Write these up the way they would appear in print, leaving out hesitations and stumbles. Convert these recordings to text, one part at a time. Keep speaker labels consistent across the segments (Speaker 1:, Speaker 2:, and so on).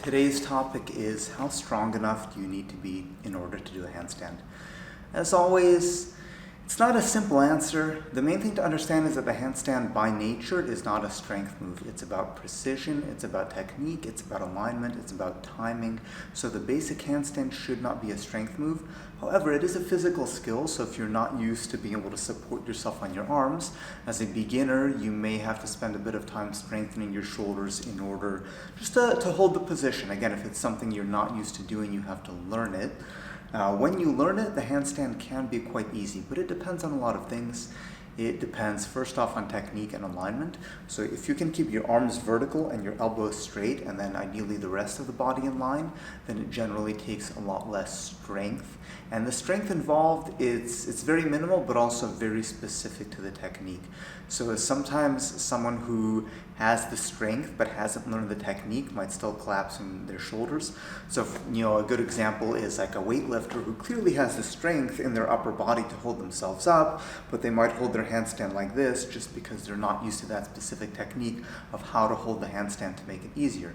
Speaker 1: Today's topic is how strong enough do you need to be in order to do a handstand? As always, it's not a simple answer. The main thing to understand is that the handstand by nature is not a strength move. It's about precision, it's about technique, it's about alignment, it's about timing. So the basic handstand should not be a strength move. However, it is a physical skill, so if you're not used to being able to support yourself on your arms, as a beginner, you may have to spend a bit of time strengthening your shoulders in order just to hold the position. Again, if it's something you're not used to doing, you have to learn it. When you learn it, the handstand can be quite easy, but it depends on a lot of things. It depends first off on technique and alignment. So if you can keep your arms vertical and your elbows straight and then ideally the rest of the body in line, then it generally takes a lot less strength. And the strength involved, it's very minimal but also very specific to the technique. So sometimes someone who has the strength but hasn't learned the technique might still collapse in their shoulders. So a good example is like a weightlifter who clearly has the strength in their upper body to hold themselves up, but they might hold their handstand like this just because they're not used to that specific technique of how to hold the handstand to make it easier.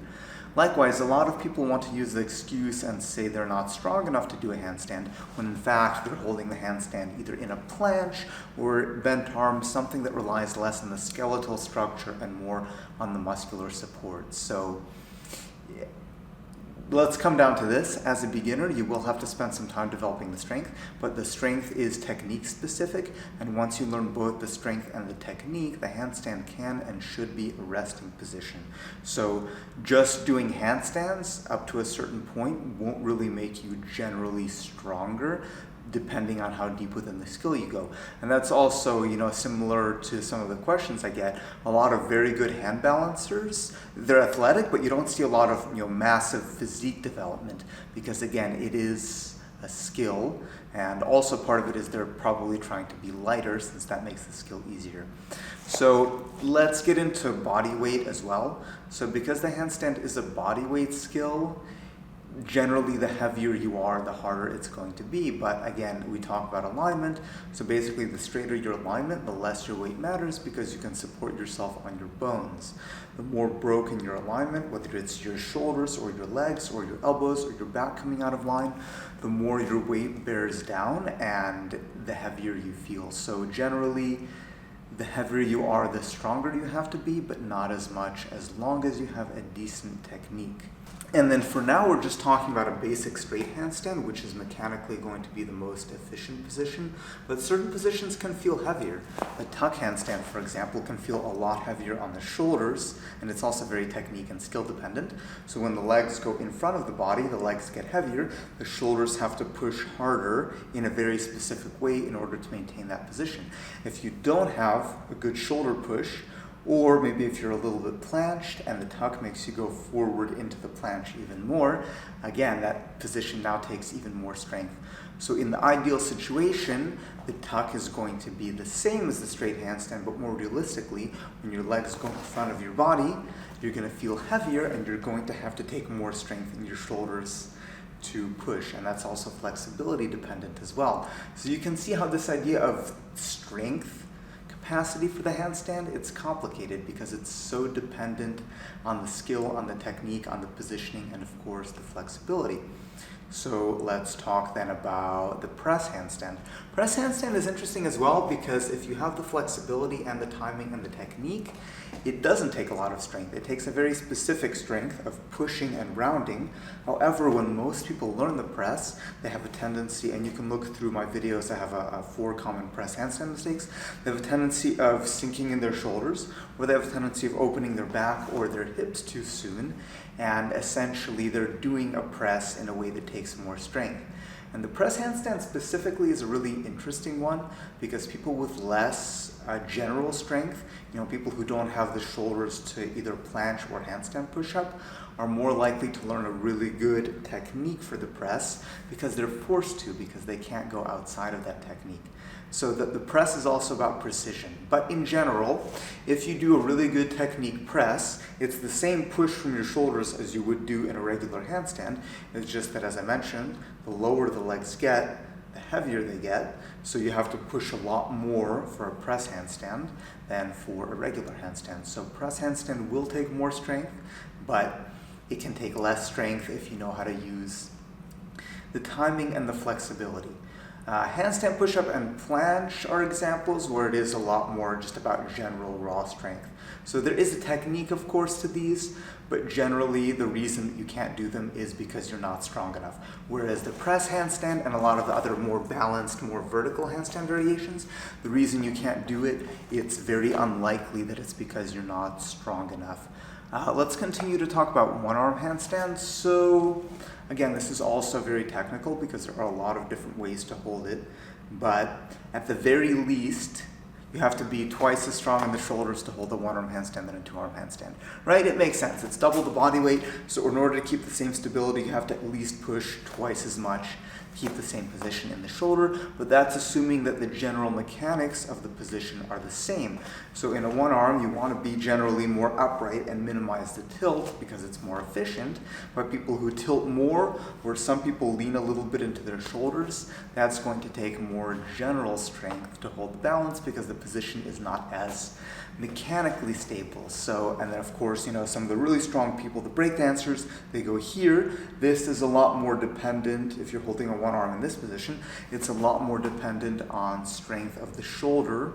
Speaker 1: Likewise, a lot of people want to use the excuse and say they're not strong enough to do a handstand, when in fact they're holding the handstand either in a planche or bent arm, something that relies less on the skeletal structure and more on the muscular support. So let's come down to this. As a beginner, you will have to spend some time developing the strength, but the strength is technique specific, and once you learn both the strength and the technique, the handstand can and should be a resting position. So just doing handstands up to a certain point won't really make you generally stronger, depending on how deep within the skill you go. And that's also, similar to some of the questions I get. A lot of very good hand balancers, they're athletic, but you don't see a lot of, massive physique development because again, it is a skill, and also part of it is they're probably trying to be lighter since that makes the skill easier. So let's get into body weight as well. So because the handstand is a body weight skill, generally the heavier you are, the harder it's going to be. But again, we talk about alignment. So basically the straighter your alignment, the less your weight matters because you can support yourself on your bones. The more broken your alignment, whether it's your shoulders or your legs or your elbows or your back coming out of line, the more your weight bears down and the heavier you feel. So generally, the heavier you are, the stronger you have to be, but not as much as long as you have a decent technique. And then for now, we're just talking about a basic straight handstand, which is mechanically going to be the most efficient position, but certain positions can feel heavier. A tuck handstand, for example, can feel a lot heavier on the shoulders, and it's also very technique and skill dependent. So when the legs go in front of the body, the legs get heavier, the shoulders have to push harder in a very specific way in order to maintain that position. If you don't have a good shoulder push, or maybe if you're a little bit planched and the tuck makes you go forward into the planche even more, again, that position now takes even more strength. So in the ideal situation, the tuck is going to be the same as the straight handstand, but more realistically, when your legs go in front of your body, you're going to feel heavier and you're going to have to take more strength in your shoulders to push, and that's also flexibility dependent as well. So you can see how this idea of strength capacity for the handstand, it's complicated because it's so dependent on the skill, on the technique, on the positioning, and of course the flexibility. So let's talk then about the press handstand. Press handstand is interesting as well because if you have the flexibility and the timing and the technique, it doesn't take a lot of strength. It takes a very specific strength of pushing and rounding. However, when most people learn the press, they have a tendency, and you can look through my videos, I have 4 common press handstand mistakes. They have a tendency of sinking in their shoulders, or they have a tendency of opening their back or their hips too soon, and essentially they're doing a press in a way that takes more strength. And the press handstand specifically is a really interesting one because people with less general strength, people who don't have the shoulders to either planche or handstand push-up, are more likely to learn a really good technique for the press because they're forced to, because they can't go outside of that technique. So the press is also about precision. But in general, if you do a really good technique press, it's the same push from your shoulders as you would do in a regular handstand. It's just that, as I mentioned, the lower the legs get, the heavier they get. So you have to push a lot more for a press handstand than for a regular handstand. So press handstand will take more strength, but It can take less strength if you know how to use the timing and the flexibility. Handstand push-up and planche are examples where it is a lot more just about general raw strength. So there is a technique, of course, to these, but generally the reason that you can't do them is because you're not strong enough. Whereas the press handstand and a lot of the other more balanced, more vertical handstand variations, the reason you can't do it, it's very unlikely that it's because you're not strong enough. Let's continue to talk about one-arm handstands. So again, this is also very technical because there are a lot of different ways to hold it, but at the very least, you have to be twice as strong in the shoulders to hold a one-arm handstand than a two-arm handstand, right? It makes sense. It's double the body weight, so in order to keep the same stability, you have to at least push twice as much, keep the same position in the shoulder, but that's assuming that the general mechanics of the position are the same. So in a one arm, you want to be generally more upright and minimize the tilt because it's more efficient. But people who tilt more, or some people lean a little bit into their shoulders, that's going to take more general strength to hold the balance because the position is not as mechanically stable. So, and then of course, you know, some of the really strong people, the break dancers, they go here. This is a lot more dependent, if you're holding a one arm in this position, it's a lot more dependent on strength of the shoulder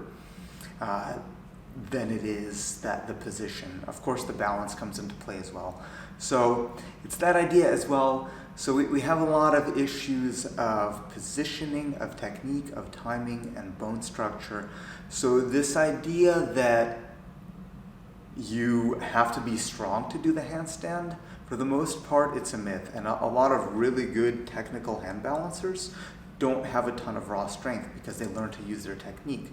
Speaker 1: than it is that the position. Of course, the balance comes into play as well. So it's that idea as well. So we have a lot of issues of positioning, of technique, of timing, and bone structure. So this idea that you have to be strong to do the handstand, for the most part, it's a myth. And a lot of really good technical hand balancers don't have a ton of raw strength because they learn to use their technique.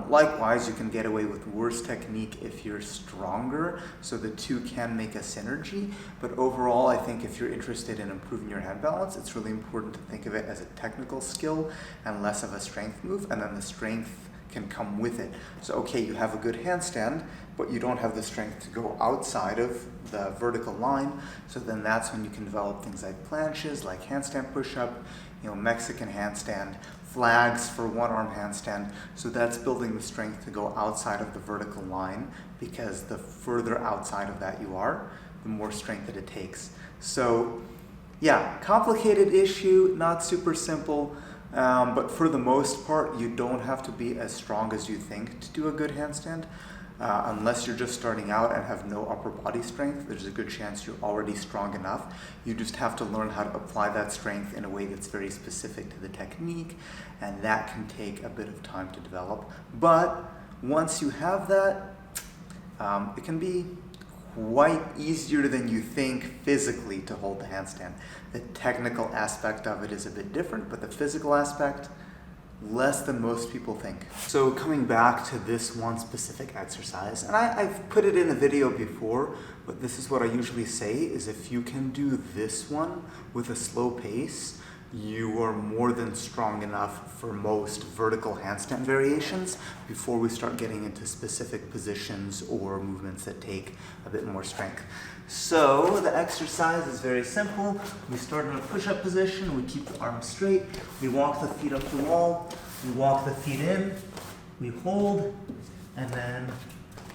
Speaker 1: Likewise, you can get away with worse technique if you're stronger, so the two can make a synergy. But overall, I think if you're interested in improving your hand balance, it's really important to think of it as a technical skill and less of a strength move, and then the strength can come with it. So okay, you have a good handstand, but you don't have the strength to go outside of the vertical line, so then that's when you can develop things like planches, like handstand push-up, you know, Mexican handstand, flags for one-arm handstand. So that's building the strength to go outside of the vertical line, because the further outside of that you are, the more strength that it takes. So yeah, complicated issue, not super simple, but for the most part, you don't have to be as strong as you think to do a good handstand. Unless you're just starting out and have no upper body strength, there's a good chance you're already strong enough. You just have to learn how to apply that strength in a way that's very specific to the technique, and that can take a bit of time to develop. But once you have that, it can be quite easier than you think physically to hold the handstand. The technical aspect of it is a bit different, but the physical aspect, less than most people think. So coming back to this one specific exercise, and I've put it in a video before, but this is what I usually say, is if you can do this one with a slow pace, you are more than strong enough for most vertical handstand variations before we start getting into specific positions or movements that take a bit more strength. So the exercise is very simple. We start in a push-up position, we keep the arms straight, we walk the feet up the wall, we walk the feet in, we hold, and then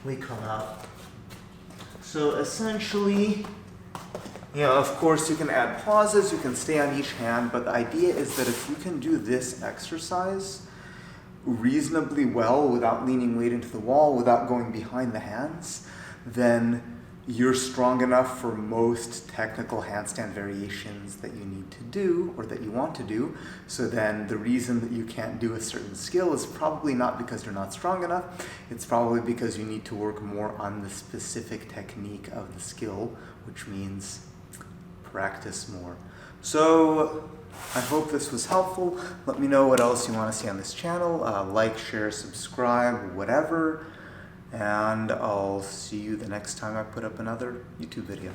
Speaker 1: we come out. So essentially, you know, of course you can add pauses, you can stay on each hand, but the idea is that if you can do this exercise reasonably well without leaning weight into the wall, without going behind the hands, then you're strong enough for most technical handstand variations that you need to do or that you want to do. So then the reason that you can't do a certain skill is probably not because you're not strong enough. It's probably because you need to work more on the specific technique of the skill, which means practice more. So I hope this was helpful. Let me know what else you want to see on this channel. Like, share, subscribe, whatever. And I'll see you the next time I put up another YouTube video.